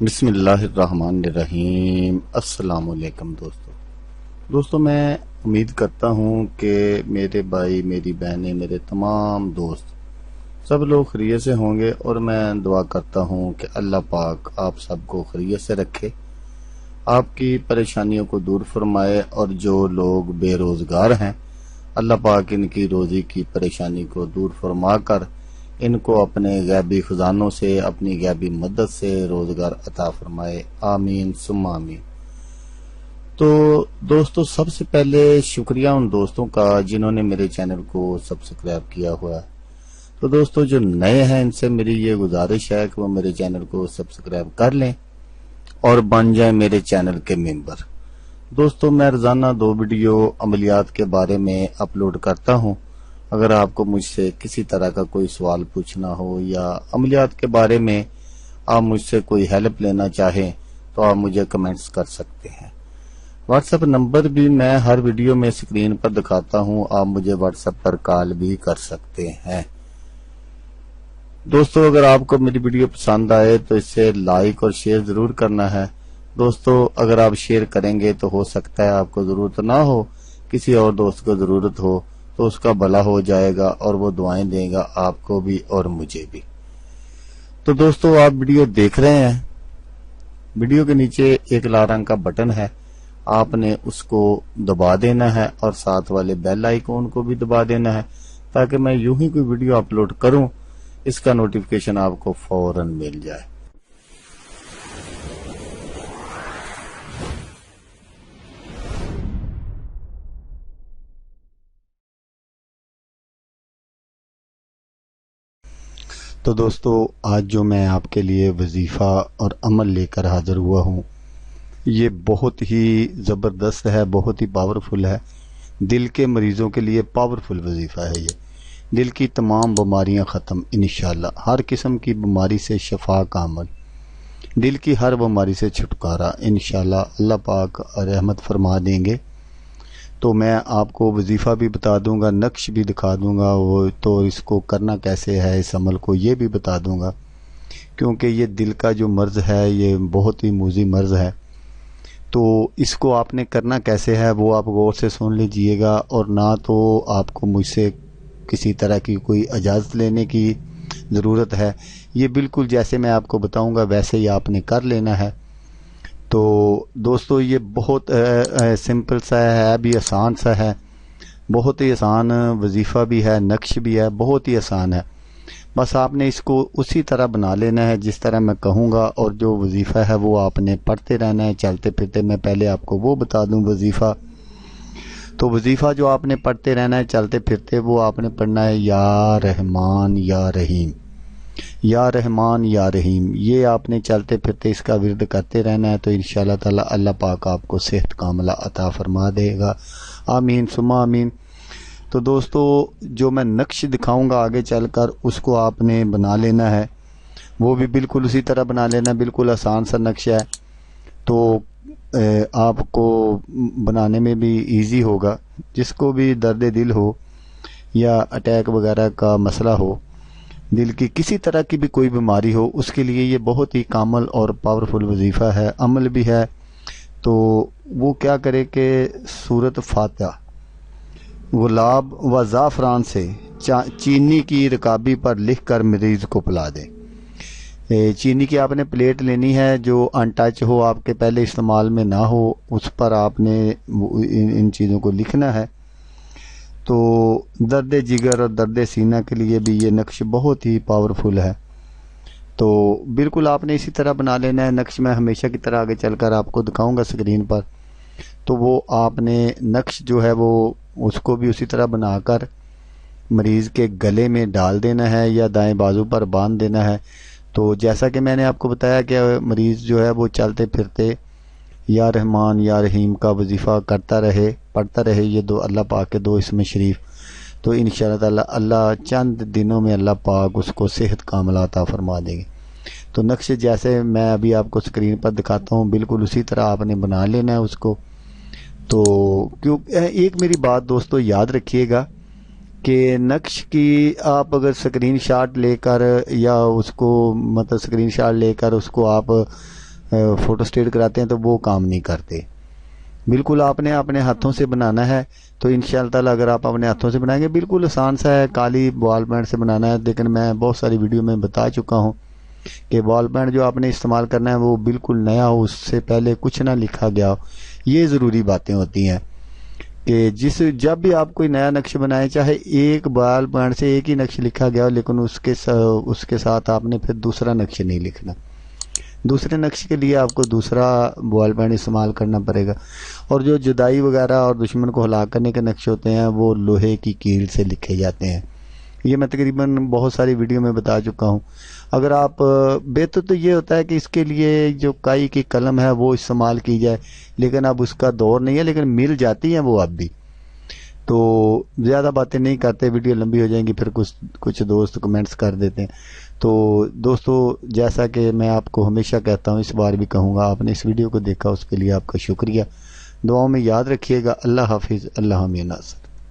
بسم اللہ الرحمن الرحیم۔ السلام علیکم دوستو میں امید کرتا ہوں کہ میرے بھائی، میری بہنیں، میرے تمام دوست سب لوگ خیریت سے ہوں گے، اور میں دعا کرتا ہوں کہ اللہ پاک آپ سب کو خیریت سے رکھے، آپ کی پریشانیوں کو دور فرمائے، اور جو لوگ بے روزگار ہیں اللہ پاک ان کی روزی کی پریشانی کو دور فرما کر ان کو اپنے غیبی خزانوں سے، اپنی غیبی مدد سے روزگار عطا فرمائے، آمین ثم آمین۔ تو دوستو، سب سے پہلے شکریہ ان دوستوں کا جنہوں نے میرے چینل کو سبسکرائب کیا ہوا ہے۔ تو دوستو جو نئے ہیں ان سے میری یہ گزارش ہے کہ وہ میرے چینل کو سبسکرائب کر لیں اور بن جائیں میرے چینل کے ممبر۔ دوستو میں روزانہ 2 ویڈیو عملیات کے بارے میں اپلوڈ کرتا ہوں۔ اگر آپ کو مجھ سے کسی طرح کا کوئی سوال پوچھنا ہو یا عملیات کے بارے میں آپ مجھ سے کوئی ہیلپ لینا چاہیں تو آپ مجھے کمنٹس کر سکتے ہیں۔ واٹس ایپ نمبر بھی میں ہر ویڈیو میں اسکرین پر دکھاتا ہوں، آپ مجھے واٹس ایپ پر کال بھی کر سکتے ہیں۔ دوستو اگر آپ کو میری ویڈیو پسند آئے تو اسے لائک اور شیئر ضرور کرنا ہے۔ دوستو اگر آپ شیئر کریں گے تو ہو سکتا ہے آپ کو ضرورت نہ ہو، کسی اور دوست کو ضرورت ہو تو اس کا بھلا ہو جائے گا اور وہ دعائیں دے گا آپ کو بھی اور مجھے بھی۔ تو دوستو آپ ویڈیو دیکھ رہے ہیں، ویڈیو کے نیچے ایک لال رنگ کا بٹن ہے، آپ نے اس کو دبا دینا ہے اور ساتھ والے بیل آئیکن کو بھی دبا دینا ہے تاکہ میں یوں ہی کوئی ویڈیو اپلوڈ کروں اس کا نوٹیفیکیشن آپ کو فوراً مل جائے۔ تو دوستو آج جو میں آپ کے لیے وظیفہ اور عمل لے کر حاضر ہوا ہوں یہ بہت ہی زبردست ہے، بہت ہی پاورفل ہے، دل کے مریضوں کے لیے پاورفل وظیفہ ہے۔ یہ دل کی تمام بیماریاں ختم انشاءاللہ، ہر قسم کی بیماری سے شفا کا عمل، دل کی ہر بیماری سے چھٹکارا انشاءاللہ اللہ پاک رحمت فرما دیں گے۔ تو میں آپ کو وظیفہ بھی بتا دوں گا، نقش بھی دکھا دوں گا، وہ تو اس کو کرنا کیسے ہے، اس عمل کو یہ بھی بتا دوں گا، کیونکہ یہ دل کا جو مرض ہے یہ بہت ہی موذی مرض ہے۔ تو اس کو آپ نے کرنا کیسے ہے وہ آپ غور سے سن لیجئے گا، اور نہ تو آپ کو مجھ سے کسی طرح کی کوئی اجازت لینے کی ضرورت ہے، یہ بالکل جیسے میں آپ کو بتاؤں گا ویسے ہی آپ نے کر لینا ہے۔ تو دوستو یہ بہت سمپل سا ہے، بھی آسان سا ہے، بہت ہی آسان وظیفہ بھی ہے، نقش بھی ہے، بہت ہی آسان ہے۔ بس آپ نے اس کو اسی طرح بنا لینا ہے جس طرح میں کہوں گا، اور جو وظیفہ ہے وہ آپ نے پڑھتے رہنا ہے چلتے پھرتے۔ میں پہلے آپ کو وہ بتا دوں وظیفہ، تو وظیفہ جو آپ نے پڑھتے رہنا ہے چلتے پھرتے وہ آپ نے پڑھنا ہے یا رحمان یا رحیم، یا رحمان یا رحیم، یہ آپ نے چلتے پھرتے اس کا ورد کرتے رہنا ہے۔ تو انشاءاللہ تعالی اللہ پاک آپ کو صحت کاملہ عطا فرما دے گا، آمین ثم آمین۔ تو دوستو جو میں نقش دکھاؤں گا آگے چل کر اس کو آپ نے بنا لینا ہے، وہ بھی بالکل اسی طرح بنا لینا ہے، بالکل آسان سا نقش ہے، تو آپ کو بنانے میں بھی ایزی ہوگا۔ جس کو بھی درد دل ہو یا اٹیک وغیرہ کا مسئلہ ہو، دل کی کسی طرح کی بھی کوئی بیماری ہو، اس کے لیے یہ بہت ہی کامل اور پاورفل وظیفہ ہے، عمل بھی ہے۔ تو وہ کیا کرے کہ سورۃ فاتحہ گلاب و زعفران سے چینی کی رکابی پر لکھ کر مریض کو پلا دے۔ چینی کی آپ نے پلیٹ لینی ہے جو ان ٹچ ہو، آپ کے پہلے استعمال میں نہ ہو، اس پر آپ نے ان چیزوں کو لکھنا ہے۔ تو درد جگر اور درد سینہ کے لیے بھی یہ نقش بہت ہی پاورفل ہے۔ تو بالکل آپ نے اسی طرح بنا لینا ہے نقش، میں ہمیشہ کی طرح آگے چل کر آپ کو دکھاؤں گا اسکرین پر۔ تو وہ آپ نے نقش جو ہے وہ اس کو بھی اسی طرح بنا کر مریض کے گلے میں ڈال دینا ہے یا دائیں بازو پر باندھ دینا ہے۔ تو جیسا کہ میں نے آپ کو بتایا کہ مریض جو ہے وہ چلتے پھرتے یا رحمان یا رحیم کا وظیفہ کرتا رہے، پڑھتا رہے، یہ دو اللہ پاک کے 2 اسم شریف، تو انشاءاللہ تعالی اللہ چند دنوں میں اللہ پاک اس کو صحت کاملہ عطا فرما دیں گے۔ تو نقش جیسے میں ابھی آپ کو اسکرین پر دکھاتا ہوں بالکل اسی طرح آپ نے بنا لینا ہے اس کو۔ تو ایک میری بات دوستو یاد رکھیے گا کہ نقش کی آپ اگر اسکرین شاٹ لے کر یا اس کو مطلب اسکرین شاٹ لے کر اس کو آپ فوٹو اسٹیٹ کراتے ہیں تو وہ کام نہیں کرتے. بالکل آپ نے اپنے ہاتھوں سے بنانا ہے تو انشاءاللہ تعالی اگر آپ اپنے ہاتھوں سے بنائیں گے بالکل آسان سا ہے. کالی بال پینٹ سے بنانا ہے، لیکن میں بہت ساری ویڈیو میں بتا چکا ہوں کہ بال پینٹ جو آپ نے استعمال کرنا ہے وہ بالکل نیا ہو، اس سے پہلے کچھ نہ لکھا گیا ہو. یہ ضروری باتیں ہوتی ہیں کہ جب بھی آپ کوئی نیا نقش بنائیں، چاہے ایک بال پینٹ سے ایک ہی نقش لکھا گیا ہو، لیکن اس کے ساتھ آپ نے پھر دوسرا نقش نہیں لکھنا. دوسرے نقش کے لیے آپ کو دوسرا بال پینٹ استعمال کرنا پڑے گا. اور جو جدائی وغیرہ اور دشمن کو ہلاک کرنے کے نقش ہوتے ہیں وہ لوہے کی کیل سے لکھے جاتے ہیں. یہ میں تقریباً بہت ساری ویڈیو میں بتا چکا ہوں. اگر آپ بہتر تو یہ ہوتا ہے کہ اس کے لیے جو کائی کی قلم ہے وہ استعمال کی جائے، لیکن اب اس کا دور نہیں ہے، لیکن مل جاتی ہیں وہ اب بھی. تو زیادہ باتیں نہیں کرتے، ویڈیو لمبی ہو جائیں گی، پھر کچھ دوست کمنٹس کر دیتے ہیں. تو دوستو، جیسا کہ میں آپ کو ہمیشہ کہتا ہوں، اس بار بھی کہوں گا، آپ نے اس ویڈیو کو دیکھا اس کے لیے آپ کا شکریہ. دعاؤں میں یاد رکھیے گا. اللہ حافظ. اللہ حامی ناصر.